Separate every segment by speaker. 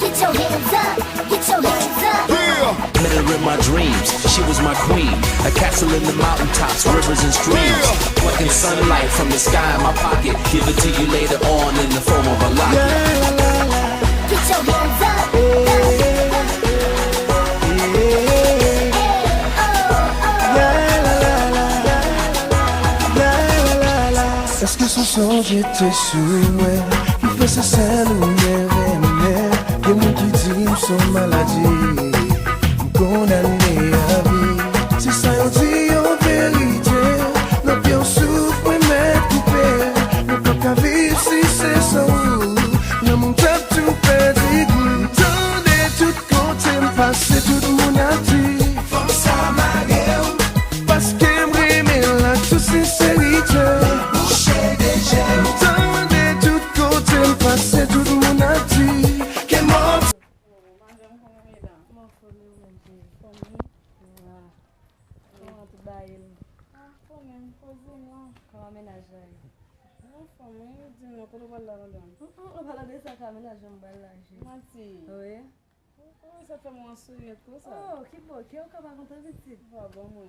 Speaker 1: Get your hands up, get your hands up.
Speaker 2: Met her in my dreams, she was my queen. A castle in the mountaintops, rivers and streams. Plucking sunlight from the sky in my pocket. Give it to you later on in the form of a locket.
Speaker 1: Get your hands up.
Speaker 3: Est-ce que son son j'étais sous moi? Il fait sa scène où il y a mon qui dit son maladie, condamné à vie. Si ça y dit en vérité, nos pieds en souffrent, mais mettre coupé. Ne pas qu'à vivre si c'est sans vous. Le monde tape tout perdu. Tendez tout côté, passer tout mon avis. Force à ma gueule, parce qu'elle m'aimait là, toute sincérité. Tendez tout côté, passer tout mon avis. Qu'elle m'a
Speaker 4: Oh, que bom, que eu acabava com todo esse. Vamos.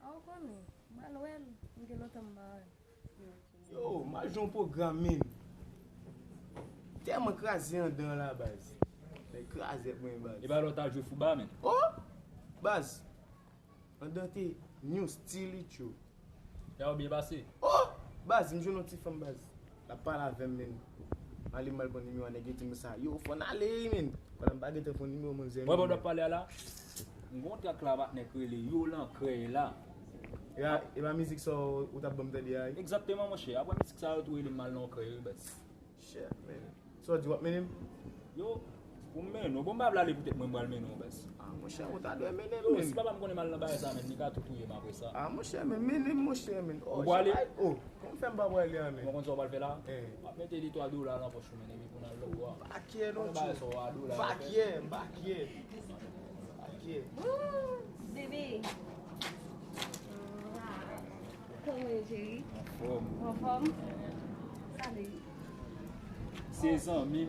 Speaker 4: Oh, como? Manuel, ninguém não também.
Speaker 5: Yo, mas um programme. Tem uma crasinha dans la base. Tem crasé pour une base.
Speaker 6: E ba l'autre jouer football men.
Speaker 5: Oh, base. On donne new style tio.
Speaker 6: Ya ou bien passé.
Speaker 5: Oh, base, me joue notre femme base. La parle avec men. Ali mal bon numéro négatif ça. Yo, faut aller men. Quand on bague téléphone numéro mon zéro.
Speaker 6: Ouais, bon doit parler là. On track là va nek le yo là créé là.
Speaker 5: Et la musique ça ou ta bombe de
Speaker 6: Exactement mon cher. Après musique ça tout il mal non créé bas.
Speaker 5: Shit, man. So du what menem?
Speaker 6: Yo, pour men, bon ba la peut-être moi mal men non bas.
Speaker 5: Ah, mon cher, ou ta doit menem.
Speaker 6: Yo, si papa me connaît mal dans ba ça men, ni ka tout touyer après ça.
Speaker 5: Ah, mon cher, mais menem, mon cher, men. Oh,
Speaker 6: oh,
Speaker 5: comme fait m'ba aller men.
Speaker 6: on va faire là.
Speaker 5: Eh.
Speaker 6: Mettez les $3 dans poche men pour dans le voir.
Speaker 5: Bakier non.
Speaker 6: Ba so $2.
Speaker 5: Bakier.
Speaker 4: Bébé. Comment chérie?
Speaker 6: Forme.
Speaker 4: En forme? Salut.
Speaker 6: 600 000.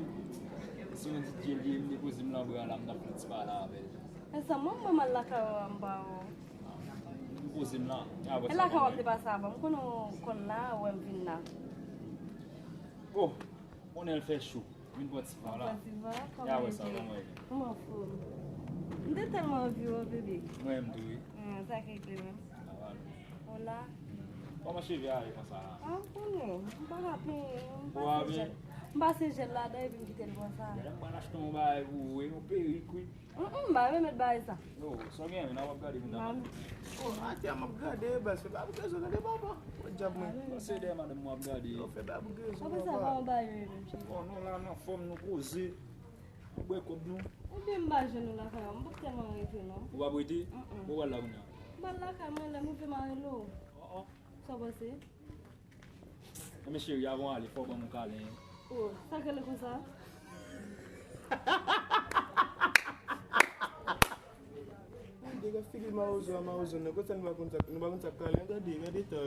Speaker 6: Si on dit qu'il y a des possibles l'embran là, on a fait pas là avec.
Speaker 4: Essa maman la caramba.
Speaker 6: Possible là.
Speaker 4: Ela acaba de passar, vamos quando lá ou em Vinna.
Speaker 6: Oh, on est fait chaud. Une boîte là. Ah ouais, ça va moi.
Speaker 4: Uma fome. Não tem uma viu, bebê?
Speaker 6: Moi même doué.
Speaker 4: Ça qui est même. Olá.
Speaker 6: Comment je vais aller comme ça?
Speaker 4: Ah, não. Não rapidinho.
Speaker 6: Boa bem.
Speaker 4: Não ser gelada aí vim ter boa sa.
Speaker 6: Eu não acho que não vai o eu perigo.
Speaker 4: Vai me dar essa.
Speaker 6: Não, só que eu não vou ficar de
Speaker 4: Não.
Speaker 5: Oh, até am regarder bas, fait pas bouger ça de baba. O diabo men.
Speaker 6: Você der madame moi regarder.
Speaker 5: On fait pas bouger ça.
Speaker 4: Vamos salvar o bairro.
Speaker 6: Oh non là non forme nous causer. Boy comme nous.
Speaker 4: O bem baixo no lá cara, um pouco mais isso não.
Speaker 6: O va boiter. Ou là on.
Speaker 4: Bala cara, lá muito mais low.
Speaker 6: Oh.
Speaker 4: Só você?
Speaker 6: Mais chérie, avant aller faut bon mon Câlin.
Speaker 4: Oh, ça que le comme ça.
Speaker 5: Diga filho mau zo, não gosta não vai contar Câlin, regardez, regardez tá.